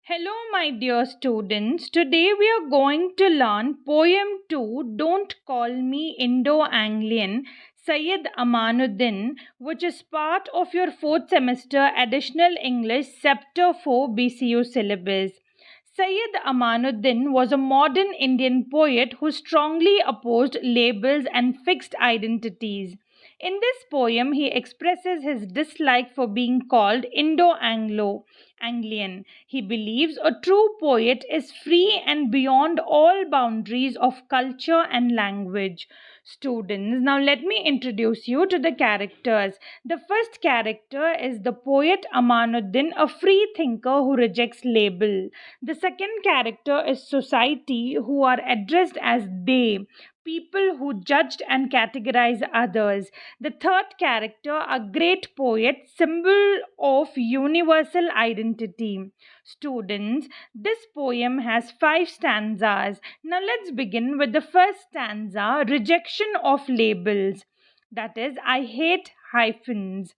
Hello, my dear students. Today we are going to learn Poem 2 Don't Call Me Indo-Anglian, Syed Amanuddin, which is part of your 4th semester additional English Chapter 4 BCU Syllabus. Syed Amanuddin was a modern Indian poet who strongly opposed labels and fixed identities. In this poem, he expresses his dislike for being called Indo-Anglo Anglian. He believes a true poet is free and beyond all boundaries of culture and language. Students, now let me introduce you to the characters. The first character is the poet Amanuddin, a free thinker who rejects label. The second character is society, who are addressed as they, people who judged and categorize others. The third character, a great poet, symbol of universal identity. Students, this poem has 5 stanzas. Now let's begin with the first stanza, rejection of labels. That is, I hate hyphens.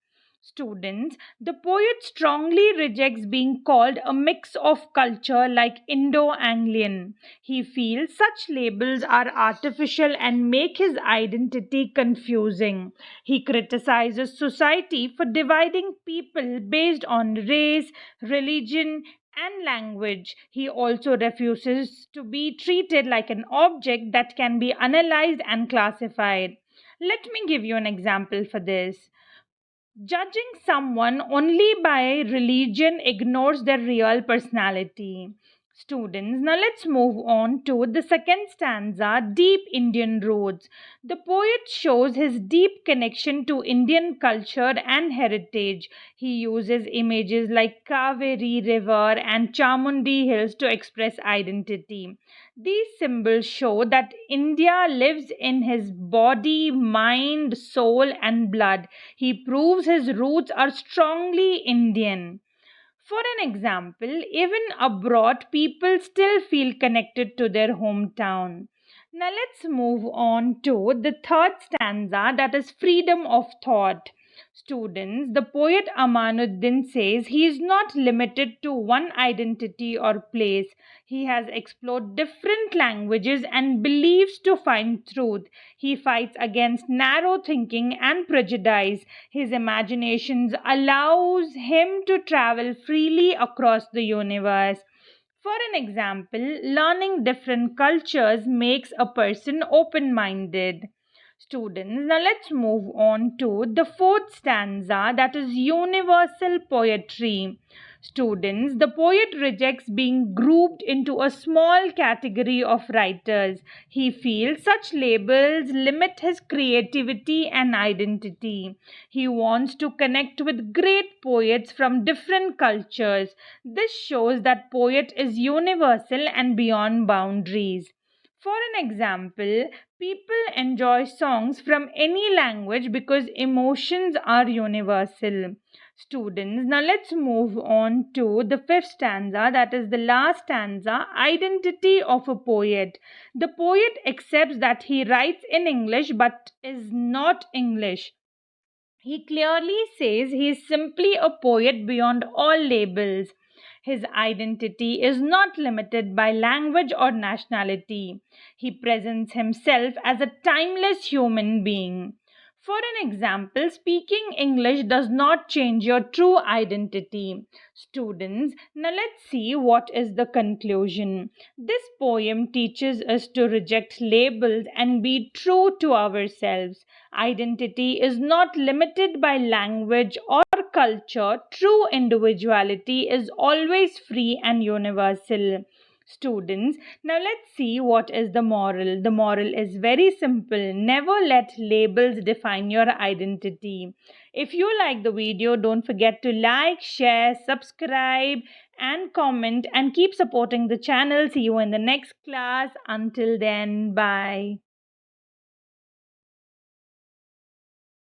Students, the poet strongly rejects being called a mix of culture like Indo-Anglian. He feels such labels are artificial and make his identity confusing. He criticizes society for dividing people based on race, religion, and language. He also refuses to be treated like an object that can be analyzed and classified. Let me give you an example for this. Judging someone only by religion ignores their real personality. Students, now let's move on to the second stanza, Deep Indian Roots. The poet shows his deep connection to Indian culture and heritage. He uses images like Kaveri River and Chamundi Hills to express identity. These symbols show that India lives in his body, mind, soul, and blood. He proves his roots are strongly Indian. For an example, even abroad, people still feel connected to their hometown. Now let's move on to the third stanza, that is freedom of thought. Students, the poet Amanuddin says he is not limited to one identity or place. He has explored different languages and believes to find truth. He fights against narrow thinking and prejudice. His imaginations allows him to travel freely across the universe. For an example, learning different cultures makes a person open minded. Students, now let's move on to the fourth stanza, that is universal poetry. Students, the poet rejects being grouped into a small category of writers. He feels such labels limit his creativity and identity. He wants to connect with great poets from different cultures. This shows that poet is universal and beyond boundaries. For an example, people enjoy songs from any language because emotions are universal. Students, now let's move on to the fifth stanza, that is the last stanza, identity of a poet. The poet accepts that he writes in English but is not English. He clearly says he is simply a poet beyond all labels. His identity is not limited by language or nationality. He presents himself as a timeless human being. For an example, speaking English does not change your true identity. Students, now let's see what is the conclusion. This poem teaches us to reject labels and be true to ourselves. Identity is not limited by language or culture. True individuality is always free and universal. Students, now let's see what is the moral. The moral is very simple. Never let labels define your identity. If you like the video, don't forget to like, share, subscribe, and comment, and keep supporting the channel. See you in the next class. Until then, bye.